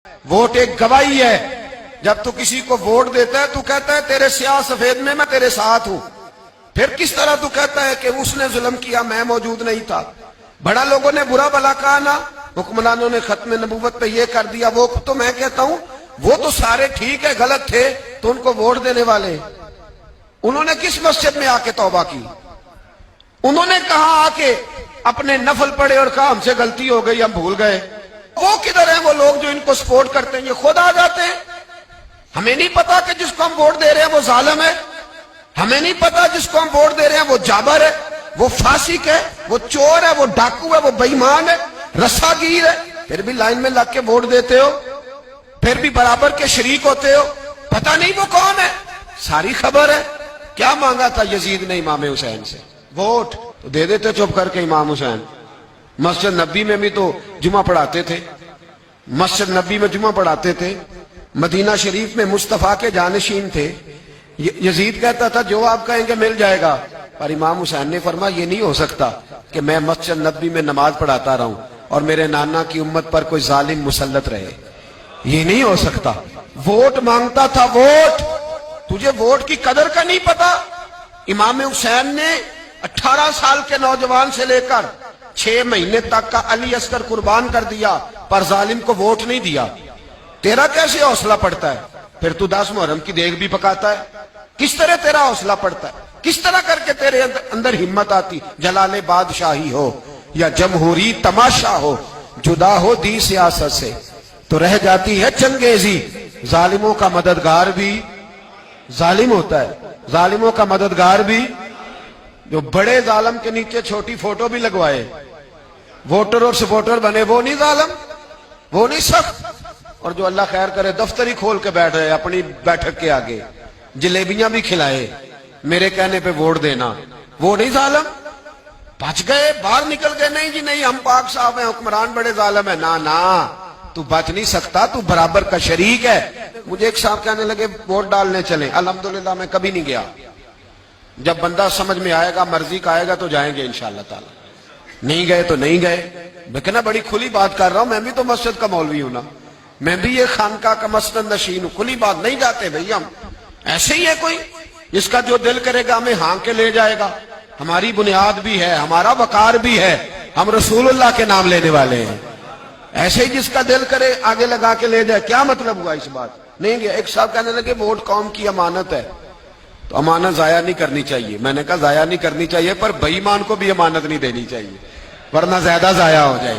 Vote ایک گواہی ہے. جب تو کسی کو ووٹ دیتا ہے تو کہتا ہے تیرے سیاہ سفید میں میں تیرے ساتھ ہوں. پھر کس طرح تو کہتا ہے کہ اس نے ظلم کیا میں موجود نہیں تھا. بڑا لوگوں نے برا بلا کہا نا, حکمرانوں نے ختم نبوت پہ یہ کر دیا, وہ تو میں کہتا ہوں وہ تو سارے ٹھیک ہے, غلط تھے تو ان کو ووٹ دینے والے انہوں نے کس مسجد میں آ کے توبہ کی؟ انہوں نے کہا آ کے اپنے نفل پڑھے اور کہا ہم سے غلطی ہو گئی ہم بھول گئے. وہ کدھر ہیں وہ لوگ جو ان کو سپورٹ کرتے ہیں؟ یہ خود آ جاتے ہیں. ہمیں نہیں پتا کہ جس کو ہم ووٹ دے رہے ہیں وہ ظالم ہے, ہمیں نہیں پتا جس کو ہم ووٹ دے رہے ہیں وہ جابر ہے, وہ فاسق ہے, وہ چور ہے, وہ ڈاکو ہے, وہ بے ایمان ہے, رسا گیر ہے, پھر بھی لائن میں لگ کے ووٹ دیتے ہو, پھر بھی برابر کے شریک ہوتے ہو. پتہ نہیں وہ کون ہے, ساری خبر ہے. کیا مانگا تھا یزید نے امام حسین سے؟ ووٹ. تو دے دیتے چپ کر کے امام حسین. مسجد نبی میں بھی تو جمعہ پڑھاتے تھے, مسجد نبی میں جمعہ پڑھاتے تھے, مدینہ شریف میں مصطفیٰ کے جانشین تھے. یزید کہتا تھا جو آپ کہیں گے مل جائے گا, پر امام حسین نے فرمایا یہ نہیں ہو سکتا کہ میں مسجد نبی میں نماز پڑھاتا رہوں اور میرے نانا کی امت پر کوئی ظالم مسلط رہے, یہ نہیں ہو سکتا. ووٹ مانگتا تھا, ووٹ. تجھے ووٹ کی قدر کا نہیں پتا. امام حسین نے 18 سال کے نوجوان سے لے کر 6 مہینے تک کا علی اصغر قربان کر دیا, پر ظالم کو ووٹ نہیں دیا. تیرا کیسے حوصلہ پڑتا ہے؟ پھر تو 10 محرم کی دیگ بھی پکاتا ہے. کس طرح تیرا حوصلہ پڑتا ہے؟ کس طرح کر کے تیرے اندر ہمت آتی؟ جلال بادشاہی ہو یا جمہوری تماشا ہو, جدا ہو دی سیاست سے تو رہ جاتی ہے چنگیزی. ظالموں کا مددگار بھی ظالم ہوتا ہے, ظالموں کا مددگار بھی. جو بڑے ظالم کے نیچے چھوٹی فوٹو بھی لگوائے, ووٹر اور سپورٹر بنے, وہ نہیں ظالم, وہ نہیں سخت. اور جو اللہ خیر کرے دفتر ہی کھول کے بیٹھ رہے اپنی بیٹھک کے آگے, جلیبیاں بھی کھلائے, میرے کہنے پہ ووٹ دینا, وہ نہیں ظالم. بچ گئے, باہر نکل گئے, نہیں جی نہیں ہم پاک صاحب ہیں, حکمران بڑے ظالم ہیں. نا تو بچ نہیں سکتا, تو برابر کا شریک ہے. مجھے ایک صاحب کہنے لگے ووٹ ڈالنے چلیں. الحمدللہ میں کبھی نہیں گیا. جب بندہ سمجھ میں آئے گا, مرضی کا آئے گا تو جائیں گے انشاءاللہ تعالی. نہیں گئے تو نہیں گئے. میں کہنا بڑی کھلی بات کر رہا ہوں, میں بھی تو مسجد کا مولوی ہوں نا, میں بھی یہ خانقاہ کا مسند نشین ہوں. کھلی بات نہیں جاتے بھئی ہم. ایسے ہی ہے کوئی جس کا جو دل کرے گا ہمیں ہاں کے لے جائے گا. ہماری بنیاد بھی ہے, ہمارا وقار بھی ہے, ہم رسول اللہ کے نام لینے والے ہیں. ایسے ہی جس کا دل کرے آگے لگا کے لے جائے. کیا مطلب ہوا اس بات؟ نہیں گیا. ایک صاحب کہنے لگے ووٹ قوم کی امانت ہے, تو امانت ضائع نہیں کرنی چاہیے. میں نے کہا ضائع نہیں کرنی چاہیے, پر بے ایمان کو بھی امانت نہیں دینی چاہیے, ورنہ زیادہ ضائع ہو جائے.